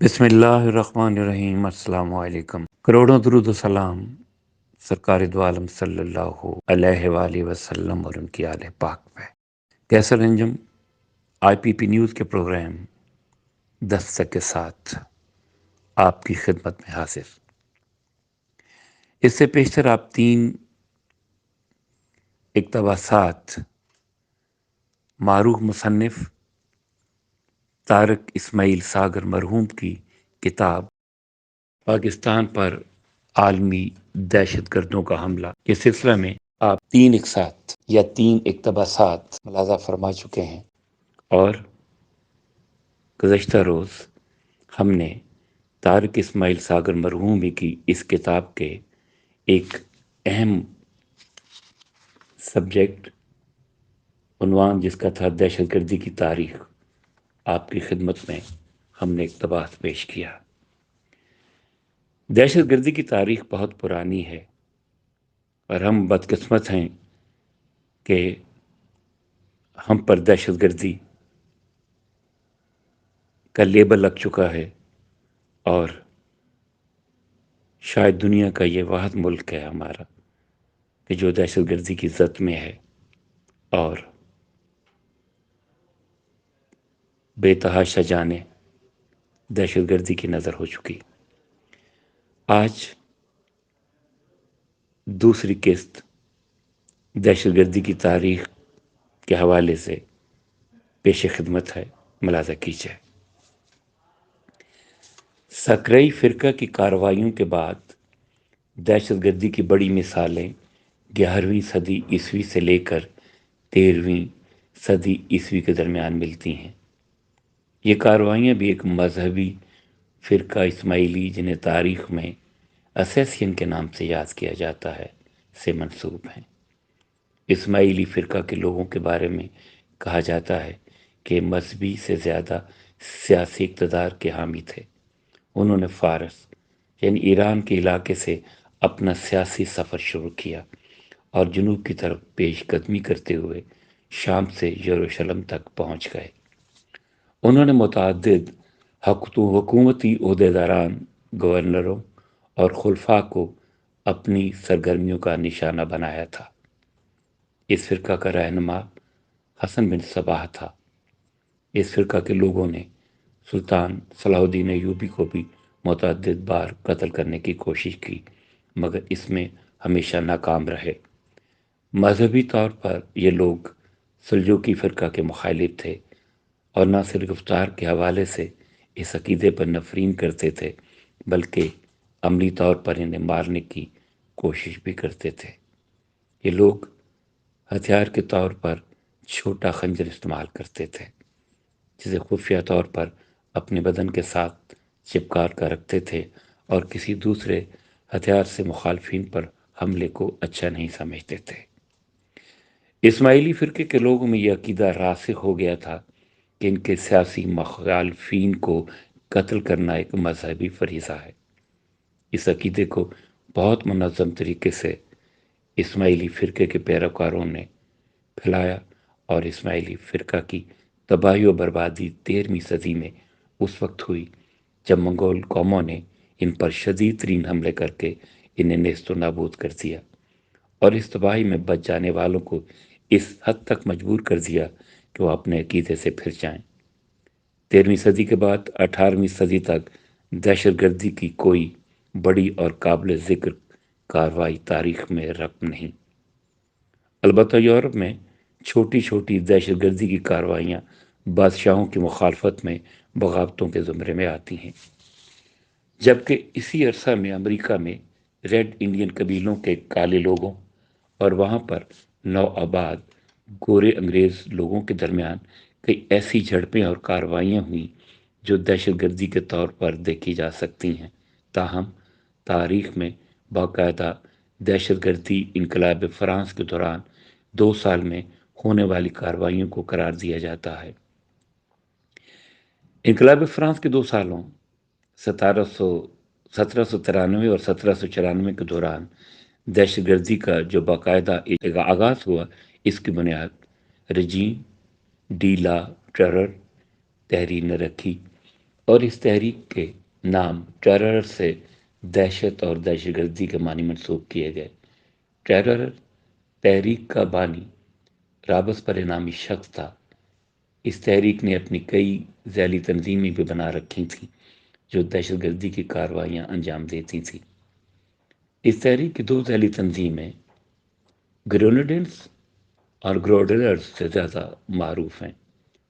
بسم اللہ الرحمن الرحیم۔ السلام علیکم۔ کروڑوں درود و سلام سرکار دو عالم صلی اللہ علیہ وآلہ وسلم اور ان کی آل پاک پہ۔ کیسر انجم آئی پی پی نیوز کے پروگرام دستک کے ساتھ آپ کی خدمت میں حاضر۔ اس سے پیشتر آپ 3 اقتباسات معروف مصنف طارق اسماعیل ساگر مرحوم کی کتاب پاکستان پر عالمی دہشت گردوں کا حملہ کے سلسلہ میں آپ 3 اقساط یا 3 اقتباسات ملاحظہ فرما چکے ہیں، اور گزشتہ روز ہم نے طارق اسماعیل ساگر مرحوم کی اس کتاب کے ایک اہم سبجیکٹ عنوان جس کا تھا دہشت گردی کی تاریخ، آپ کی خدمت میں ہم نے اقتباس پیش کیا۔ دہشت گردی کی تاریخ بہت پرانی ہے، اور ہم بدقسمت ہیں کہ ہم پر دہشت گردی کا لیبل لگ چکا ہے، اور شاید دنیا کا یہ واحد ملک ہے ہمارا کہ جو دہشت گردی کی زد میں ہے، اور بے تحاشا جانے دہشت گردی کی نظر ہو چکی۔ آج دوسری قسط دہشت گردی کی تاریخ کے حوالے سے پیش خدمت ہے، ملاحظہ کیجیے۔ سکرئی فرقہ کی کارروائیوں کے بعد دہشت گردی کی بڑی مثالیں 11ویں صدی عیسوی سے لے کر 13ویں صدی عیسوی کے درمیان ملتی ہیں۔ یہ کارروائیاں بھی ایک مذہبی فرقہ اسماعیلی، جنہیں تاریخ میں اسیسین کے نام سے یاد کیا جاتا ہے، سے منسوب ہیں۔ اسماعیلی فرقہ کے لوگوں کے بارے میں کہا جاتا ہے کہ مذہبی سے زیادہ سیاسی اقتدار کے حامی تھے۔ انہوں نے فارس یعنی ایران کے علاقے سے اپنا سیاسی سفر شروع کیا اور جنوب کی طرف پیش قدمی کرتے ہوئے شام سے یروشلم تک پہنچ گئے۔ انہوں نے متعدد حکومتی عہدیداران، گورنروں اور خلفاء کو اپنی سرگرمیوں کا نشانہ بنایا تھا۔ اس فرقہ کا رہنما حسن بن صباح تھا۔ اس فرقہ کے لوگوں نے سلطان صلاح الدین ایوبی کو بھی متعدد بار قتل کرنے کی کوشش کی، مگر اس میں ہمیشہ ناکام رہے۔ مذہبی طور پر یہ لوگ سلجوقی فرقہ کے مخالف تھے، اور نہ صرف گفتار کے حوالے سے اس عقیدے پر نفرین کرتے تھے، بلکہ عملی طور پر انہیں مارنے کی کوشش بھی کرتے تھے۔ یہ لوگ ہتھیار کے طور پر چھوٹا خنجر استعمال کرتے تھے، جسے خفیہ طور پر اپنے بدن کے ساتھ چپکا کر رکھتے تھے، اور کسی دوسرے ہتھیار سے مخالفین پر حملے کو اچھا نہیں سمجھتے تھے۔ اسماعیلی فرقے کے لوگوں میں یہ عقیدہ راسخ ہو گیا تھا کہ ان کے سیاسی مخالفین کو قتل کرنا ایک مذہبی فریضہ ہے۔ اس عقیدے کو بہت منظم طریقے سے اسماعیلی فرقے کے پیروکاروں نے پھیلایا، اور اسماعیلی فرقہ کی تباہی و بربادی 13ویں صدی میں اس وقت ہوئی جب منگول قوموں نے ان پر شدید ترین حملے کر کے انہیں نیست و نابود کر دیا، اور اس تباہی میں بچ جانے والوں کو اس حد تک مجبور کر دیا کہ وہ اپنے عقیدے سے پھر جائیں۔ 13ویں صدی کے بعد 18ویں صدی تک دہشت گردی کی کوئی بڑی اور قابل ذکر کارروائی تاریخ میں رقم نہیں۔ البتہ یورپ میں چھوٹی چھوٹی دہشت گردی کی کارروائیاں بادشاہوں کی مخالفت میں بغاوتوں کے زمرے میں آتی ہیں، جبکہ اسی عرصہ میں امریکہ میں ریڈ انڈین قبیلوں کے کالے لوگوں اور وہاں پر نو آباد گورے انگریز لوگوں کے درمیان کئی ایسی جھڑپیں اور کارروائیاں ہوئیں جو دہشت گردی کے طور پر دیکھی جا سکتی ہیں۔ تاہم تاریخ میں باقاعدہ دہشت گردی انقلاب فرانس کے دوران 2 سال میں ہونے والی کارروائیوں کو قرار دیا جاتا ہے۔ انقلاب فرانس کے 2 سالوں 1793 اور 1794 کے دوران دہشت گردی کا جو باقاعدہ آغاز ہوا، اس کی بنیاد رجیم ڈی لا ٹیرر تحریر نے رکھی، اور اس تحریک کے نام ٹیرر سے دہشت اور دہشت گردی کے معنی منسوخ کیے گئے۔ ٹیرر تحریک کا بانی رابسپرے نامی شخص تھا۔ اس تحریک نے اپنی کئی ذیلی تنظیمیں بھی بنا رکھی تھیں جو دہشت گردی کی کارروائیاں انجام دیتی تھیں۔ اس تحریک کی دو ذیلی تنظیمیں گرونیڈنز اور گروڈلرز سے زیادہ معروف ہیں۔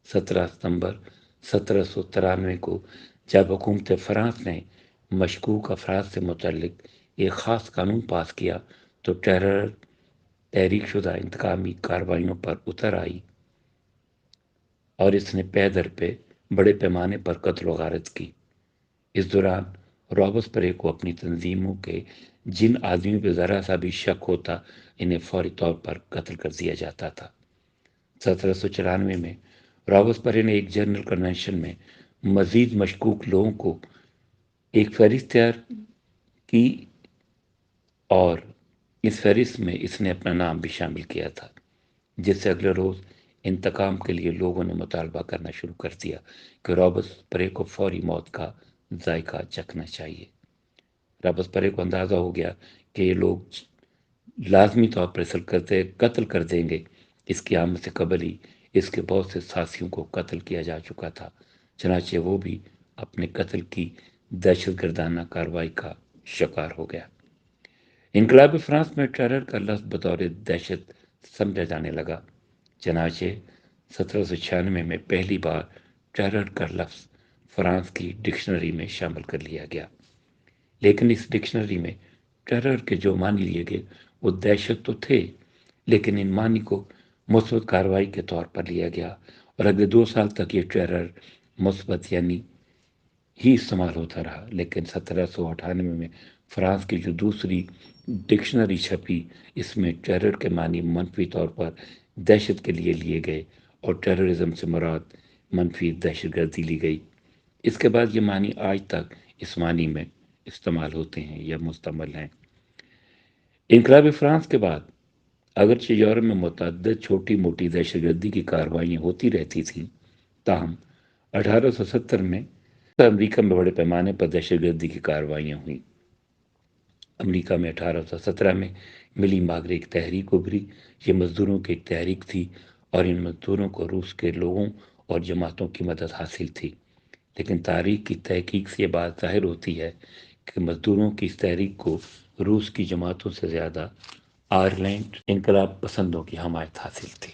17 ستمبر 1793 کو جب حکومت فرانس نے مشکوک افراد سے متعلق ایک خاص قانون پاس کیا تو ٹیرر تحریک شدہ انتقامی کارروائیوں پر اتر آئی اور اس نے پے در پہ بڑے پیمانے پر قتل و غارت کی۔ اس دوران رابسپرے کو اپنی تنظیموں کے جن آدمیوں پہ ذرا سا بھی شک ہوتا انہیں فوری طور پر قتل کر دیا جاتا تھا۔ 1794 میں رابسپرے نے ایک جنرل کنونشن میں مزید مشکوک لوگوں کو ایک فہرست تیار کی اور اس فہرست میں اس نے اپنا نام بھی شامل کیا تھا، جس سے اگلے روز انتقام کے لیے لوگوں نے مطالبہ کرنا شروع کر دیا کہ رابسپرے کو فوری موت کا ذائقہ چکھنا چاہیے۔ رابسپرے کو اندازہ ہو گیا کہ یہ لوگ لازمی طور پر قتل کر دیں گے۔ اس کی آمد سے قبل ہی اس کے بہت سے ساتھیوں کو قتل کیا جا چکا تھا، چنانچہ وہ بھی اپنے قتل کی دہشت گردانہ کارروائی کا شکار ہو گیا۔ انقلاب فرانس میں ٹیرر کا لفظ بطور دہشت سمجھا جانے لگا، چنانچہ 1796 میں پہلی بار ٹیرر کا لفظ فرانس کی ڈکشنری میں شامل کر لیا گیا، لیکن اس ڈکشنری میں ٹیرر کے جو معنی لیے گئے وہ دہشت تو تھے، لیکن ان معنی کو مثبت کارروائی کے طور پر لیا گیا اور اگلے 2 سال تک یہ ٹیرر مثبت یعنی ہی استعمال ہوتا رہا۔ لیکن 1798 میں فرانس کی جو دوسری ڈکشنری چھپی، اس میں ٹیرر کے معنی منفی طور پر دہشت کے لیے گئے اور ٹیررزم سے مراد منفی دہشت گردی لی گئی۔ اس کے بعد یہ معنی آج تک اس معنی میں استعمال ہوتے ہیں یا مستعمل ہیں۔ انقلاب فرانس کے بعد اگرچہ یورپ میں متعدد چھوٹی موٹی دہشت گردی کی کارروائیاں ہوتی رہتی تھیں، تاہم 1870 میں امریکہ میں بڑے پیمانے پر دہشت گردی کی کارروائیاں ہوئیں۔ امریکہ میں 1817 میں ملی ماگرے ایک تحریک ابھری۔ یہ مزدوروں کی ایک تحریک تھی اور ان مزدوروں کو روس کے لوگوں اور جماعتوں کی مدد حاصل تھی، لیکن تاریخ کی تحقیق سے یہ بات ظاہر ہوتی ہے کہ مزدوروں کی اس تحریک کو روس کی جماعتوں سے زیادہ آئرلینڈ انقلاب پسندوں کی حمایت حاصل تھی۔